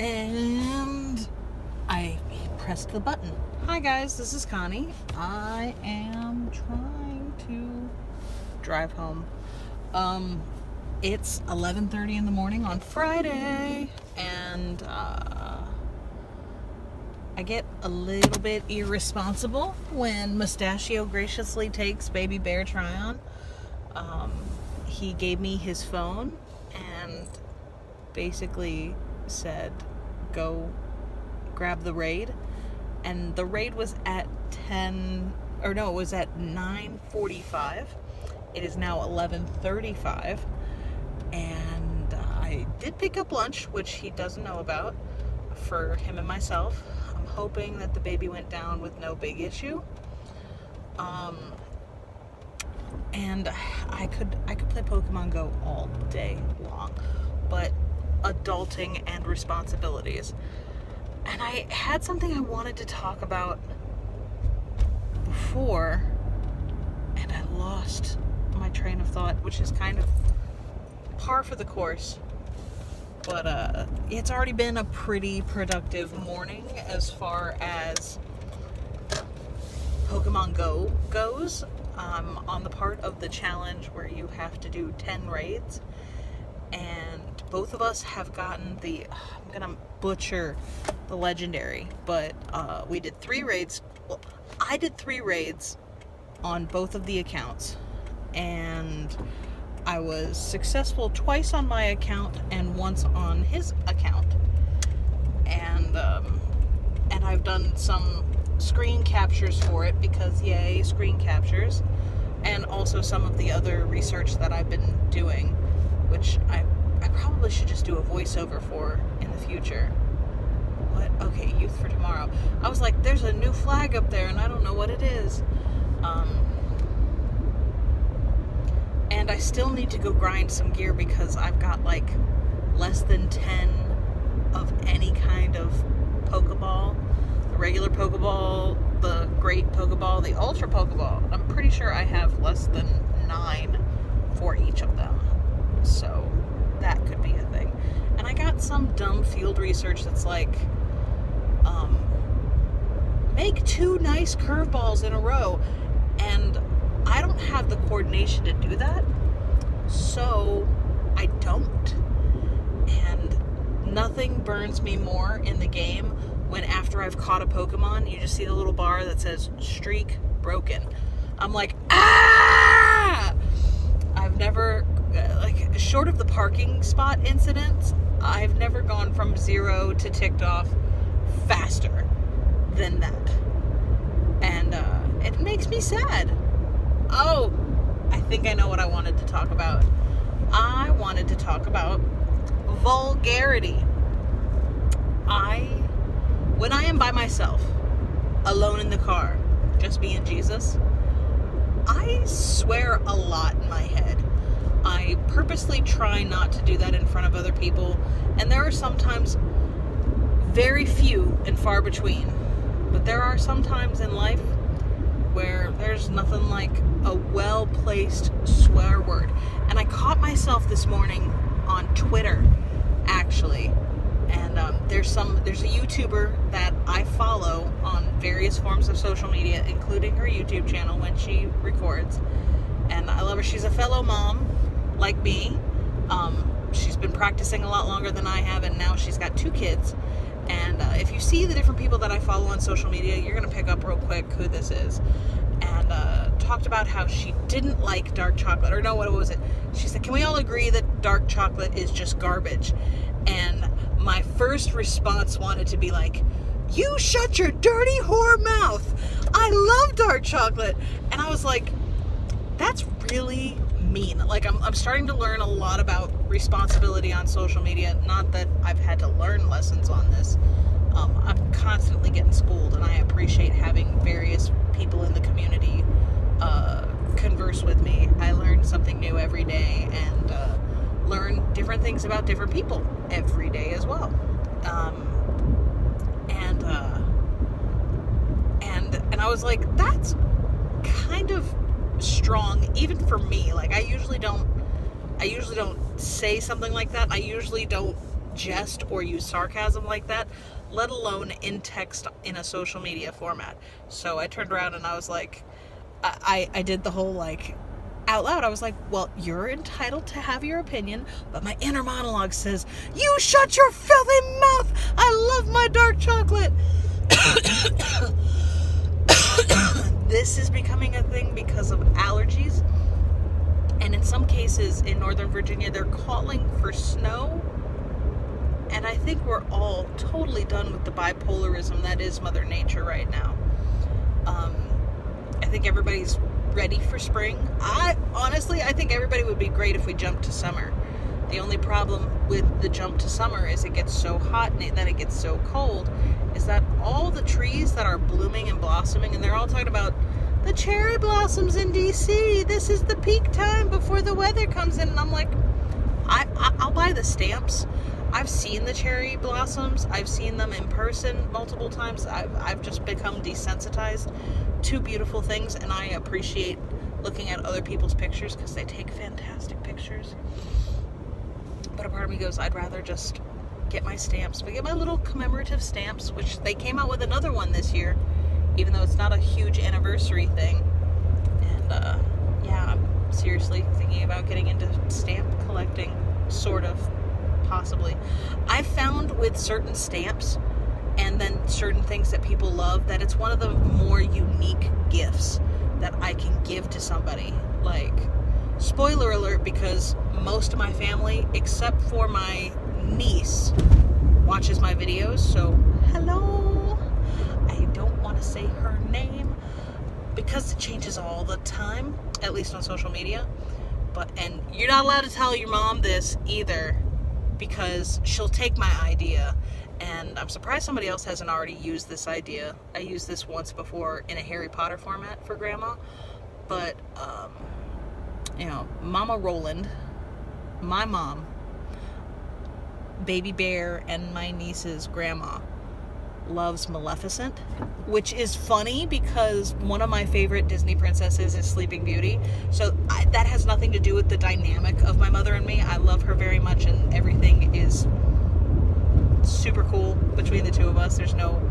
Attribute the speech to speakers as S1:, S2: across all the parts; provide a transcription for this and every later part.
S1: And I pressed the button. Hi guys, this is Connie. I am trying to drive home. It's 11:30 in the morning on Friday, and I get a little bit irresponsible when Mustachio graciously takes baby bear Tryon. He gave me his phone and basically said, go grab the raid. And the raid was at 9:45. It is now 11:35. And I did pick up lunch, which he doesn't know about, for him and myself. I'm hoping that the baby went down with no big issue. And I could play Pokemon Go all day long, but adulting and responsibilities. And I had something I wanted to talk about before, and I lost my train of thought, which is kind of par for the course. But it's already been a pretty productive morning as far as Pokemon Go goes. On the part of the challenge where you have to do 10 raids, and both of us have gotten I'm gonna butcher the legendary, but we did 3 raids. Well, I did 3 raids on both of the accounts, and I was successful twice on my account and once on his account. And I've done some screen captures for it because yay, screen captures, and also some of the other research that I've been doing, which I probably should just do a voiceover for in the future. What? Okay, Youth for Tomorrow. I was like, there's a new flag up there and I don't know what it is. And I still need to go grind some gear because I've got like less than 10 of any kind of Pokeball. The regular Pokeball, the Great Pokeball, the Ultra Pokeball. I'm pretty sure I have less than 9 for each of them. So that could be a thing. And I got some dumb field research that's like, make 2 nice curveballs in a row. And I don't have the coordination to do that, so I don't. And nothing burns me more in the game when after I've caught a Pokemon, you just see the little bar that says streak broken. I'm like, ah! I've never, short of the parking spot incidents, I've never gone from 0 to ticked off faster than that. And it makes me sad. Oh, I think I know what I wanted to talk about. I wanted to talk about vulgarity. When I am by myself, alone in the car, just me and Jesus, I swear a lot in my head. I purposely try not to do that in front of other people, and there are sometimes very few and far between, but there are some times in life where there's nothing like a well-placed swear word. And I caught myself this morning on Twitter, actually. And there's a YouTuber that I follow on various forms of social media, including her YouTube channel when she records. And I love her. She's a fellow mom, like me. She's been practicing a lot longer than I have, and now she's got 2 kids. And if you see the different people that I follow on social media, you're going to pick up real quick who this is. And talked about how she didn't like dark chocolate. Or no, what was it? She said, can we all agree that dark chocolate is just garbage? And my first response wanted to be like, you shut your dirty whore mouth. I love dark chocolate. And I was like, that's really mean. Like, I'm starting to learn a lot about responsibility on social media. Not that I've had to learn lessons on this. I'm constantly getting schooled, and I appreciate having various people in the community converse with me. I learn something new every day, and learn different things about different people every day as well. And I was like, that's kind of strong, even for me. Like, I usually don't say something like that. I usually don't jest or use sarcasm like that, let alone in text in a social media format. So I turned around and I was like, I did the whole like out loud. I was like, well, you're entitled to have your opinion, but my inner monologue says, you shut your filthy mouth. I love my dark chocolate. This is becoming a thing because of allergies. And in some cases in Northern Virginia, they're calling for snow. And I think we're all totally done with the bipolarism that is Mother Nature right now. I think everybody's ready for spring. I think everybody would be great if we jumped to summer. The only problem with the jump to summer is it gets so hot and then it gets so cold, is that all the trees that are blooming and blossoming, and they're all talking about the cherry blossoms in DC. This is the peak time before the weather comes in. And I'm like, I'll buy the stamps. I've seen the cherry blossoms. I've seen them in person multiple times. I've just become desensitized to beautiful things, and I appreciate looking at other people's pictures because they take fantastic pictures. But a part of me goes, I'd rather just get my stamps. But get my little commemorative stamps, which they came out with another one this year, even though it's not a huge anniversary thing. And yeah, I'm seriously thinking about getting into stamp collecting, sort of, possibly. I've found with certain stamps and then certain things that people love that it's one of the more unique gifts that I can give to somebody. Like, spoiler alert, because most of my family, except for my niece, watches my videos, so hello. I don't want to say her name because it changes all the time, at least on social media. And you're not allowed to tell your mom this either, because she'll take my idea, and I'm surprised somebody else hasn't already used this idea. I used this once before in a Harry Potter format for Grandma, but Mama Roland, my mom, Baby Bear, and my niece's grandma loves Maleficent, which is funny because one of my favorite Disney princesses is Sleeping Beauty. So that has nothing to do with the dynamic of my mother and me. I love her very much, and everything is super cool between the two of us. There's no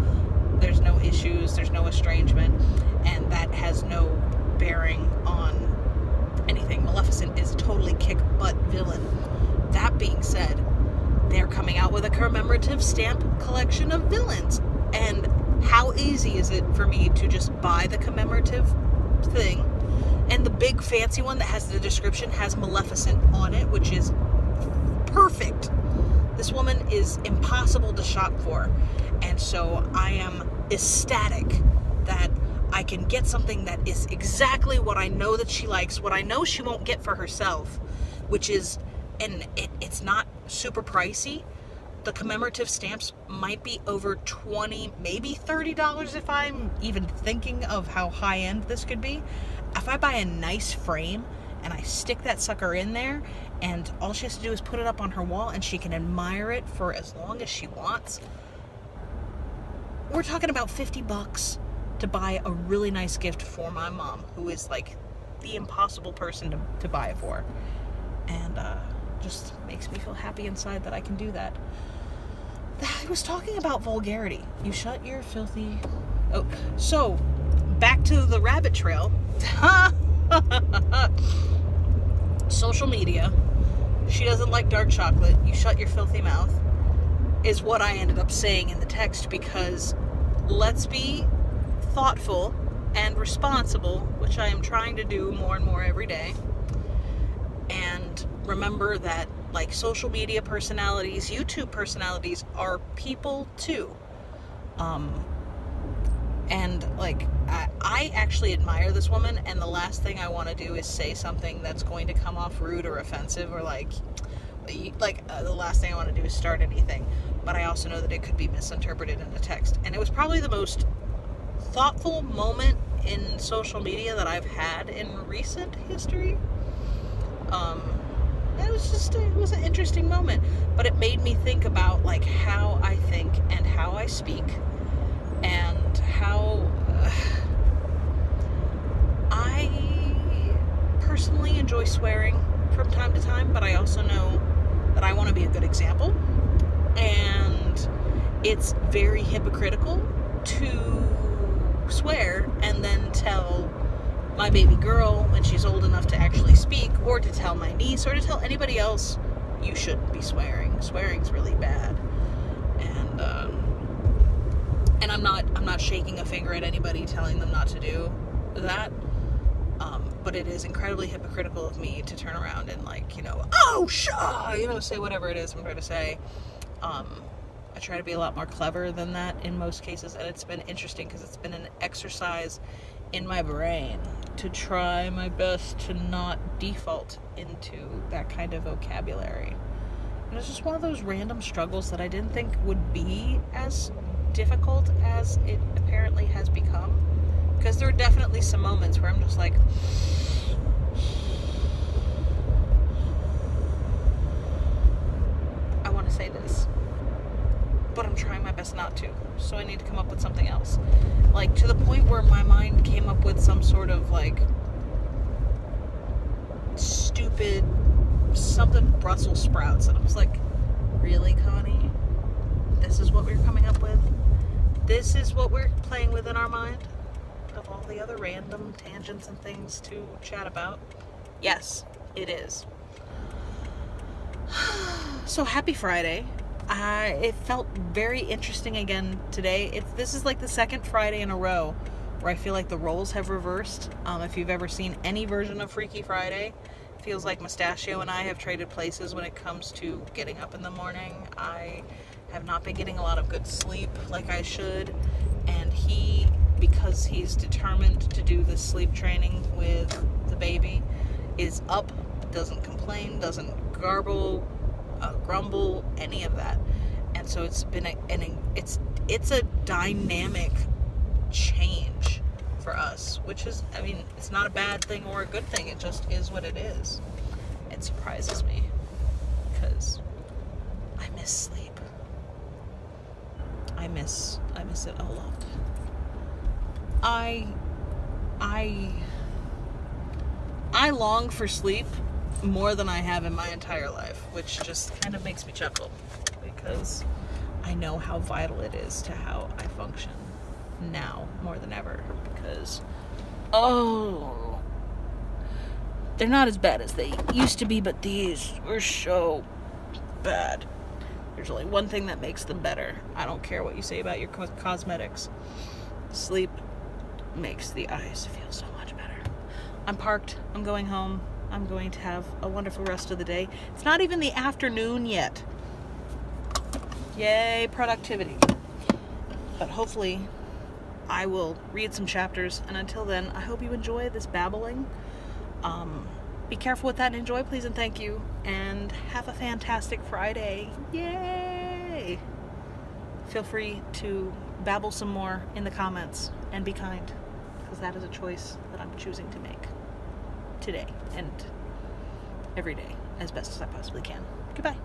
S1: issues, there's no estrangement, and that has no bearing on anything. Maleficent is a totally kick-butt villain. That being said, they're coming out with a commemorative stamp collection of villains. And how easy is it for me to just buy the commemorative thing? And the big fancy one that has the description has Maleficent on it, which is perfect. This woman is impossible to shop for. And so I am ecstatic that I can get something that is exactly what I know that she likes, what I know she won't get for herself, which is, and it's not super pricey. The commemorative stamps might be over $20, maybe $30 if I'm even thinking of how high-end this could be. If I buy a nice frame and I stick that sucker in there, and all she has to do is put it up on her wall and she can admire it for as long as she wants, we're talking about $50 to buy a really nice gift for my mom, who is like the impossible person to buy it for. And just makes me feel happy inside that I can do that. I was talking about vulgarity. You shut your filthy... Oh, so, back to the rabbit trail. Social media. She doesn't like dark chocolate. You shut your filthy mouth. Is what I ended up saying in the text, because let's be thoughtful and responsible, which I am trying to do more and more every day. And remember that, like, social media personalities, YouTube personalities are people too. And like, I actually admire this woman, and the last thing I want to do is say something that's going to come off rude or offensive, or the last thing I want to do is start anything. But I also know that it could be misinterpreted in a text. And it was probably the most thoughtful moment in social media that I've had in recent history. It was an interesting moment, but it made me think about like how I think and how I speak, and how I personally enjoy swearing from time to time, but I also know that I want to be a good example, it's very hypocritical to swear and then tell my baby girl when she's old enough to actually speak, or to tell my niece, or to tell anybody else, you shouldn't be swearing. Swearing's really bad. And I'm not shaking a finger at anybody telling them not to do that. But it is incredibly hypocritical of me to turn around and say whatever it is I'm trying to say. I try to be a lot more clever than that in most cases, and it's been interesting because it's been an exercise in my brain to try my best to not default into that kind of vocabulary. And it's just one of those random struggles that I didn't think would be as difficult as it apparently has become. Because there are definitely some moments where I'm just like, I want to say this, but I'm trying my best not to, so I need to come up with something else. Like, to the point where my mind came up with some sort of, like, stupid something Brussels sprouts, and I was like, really, Connie? This is what we're coming up with? This is what we're playing with in our mind? Of all the other random tangents and things to chat about? Yes, it is. So, happy Friday. It felt very interesting again today. This is like the second Friday in a row where I feel like the roles have reversed. If you've ever seen any version of Freaky Friday, it feels like Mustachio and I have traded places when it comes to getting up in the morning. I have not been getting a lot of good sleep like I should, and because he's determined to do this sleep training with the baby, is up, doesn't complain, doesn't grumble, any of that. And so it's been it's a dynamic change for us, which is, I mean, it's not a bad thing or a good thing. It just is what it is. It surprises me because I miss sleep. I miss it a lot. I long for sleep more than I have in my entire life, which just kind of makes me chuckle because I know how vital it is to how I function now more than ever, because they're not as bad as they used to be, but these were so bad. There's only one thing that makes them better. I don't care what you say about your cosmetics. Sleep makes the eyes feel so much better. I'm parked. I'm going home. I'm going to have a wonderful rest of the day. It's not even the afternoon yet. Yay, productivity. But hopefully I will read some chapters, and until then, I hope you enjoy this babbling. Be careful with that and enjoy, please and thank you. And have a fantastic Friday. Yay! Feel free to babble some more in the comments and be kind, because that is a choice that I'm choosing to make today and every day as best as I possibly can. Goodbye.